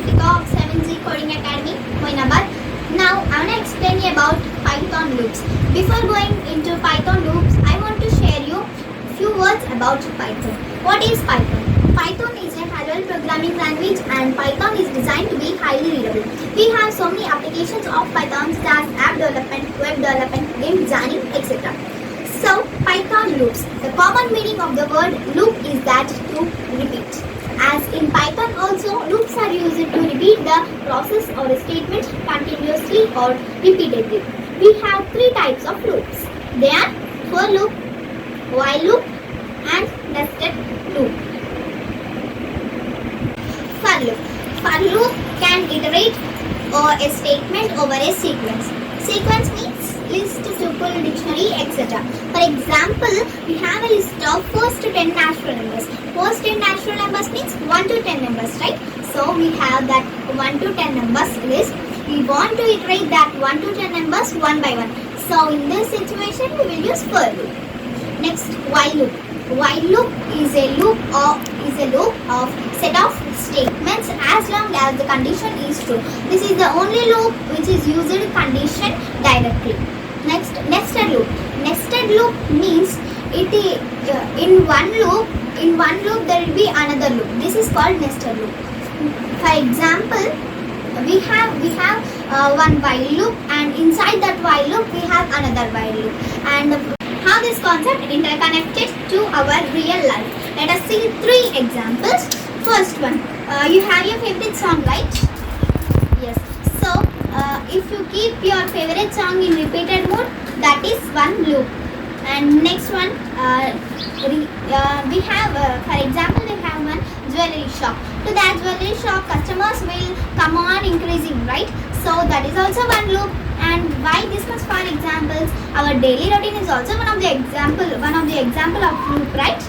Rithika of 7G Coding Academy, MOINABAD. Now I want to explain you about Python loops. Before going into Python loops, I want to share you a few words about Python. What is Python? Python is a high-level programming language and Python is designed to be highly readable. We have so many applications of Python such as app development, web development, game designing, etc. So, Python loops. The common meaning of the word loop is that to repeat. As in Python also, loops are used to repeat the process or a statement continuously or repeatedly. We have three types of loops. They are for loop, while loop and nested loop. For loop. For loop can iterate or a statement over a sequence. Sequence means list, tuple, dictionary, etc. For example, we have a list of first 10 natural numbers. First 10 natural numbers means 1 to 10 numbers, right? So we have that 1 to 10 numbers list. We want to iterate that 1 to 10 numbers one by one. So in this situation, we will use for loop. Next, while loop. While loop is a loop of set of statements as long as the condition is true. This is the only loop which is used condition directly. Next, nested loop. Nested loop means it is in one loop there will be another loop. This is called nested loop. For example, we have one while loop, and inside that while loop we have another while loop. And how this concept interconnected to our real life. Let us see three examples. First one, you have your favorite song, right? Yes. So if you keep your favorite song in repeated mode, that is one loop. And next one, we have for example, we have one jewelry shop. To that jewelry shop, customers will come on increasing, right? So that is also one loop. And why this much? For examples, our daily routine is also one of the example of loop, right?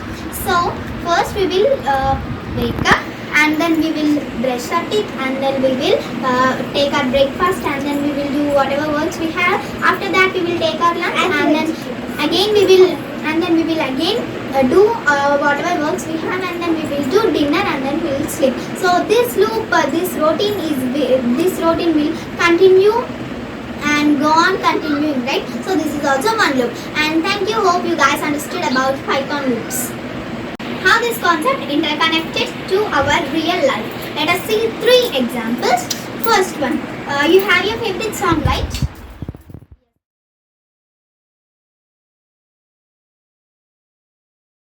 So first we will wake up, and then we will brush our teeth, and then we will take our breakfast, and then we will do whatever works we have. After that we will take our lunch, and then again we will do whatever works we have, and then we will do dinner, and then we will sleep. So this loop, this routine will continue and go on continuing, right? So this is also one loop. And thank you, hope you guys understood about Python loops. How this concept interconnected to our real life. Let us see three examples. First one, you have your favorite song, right?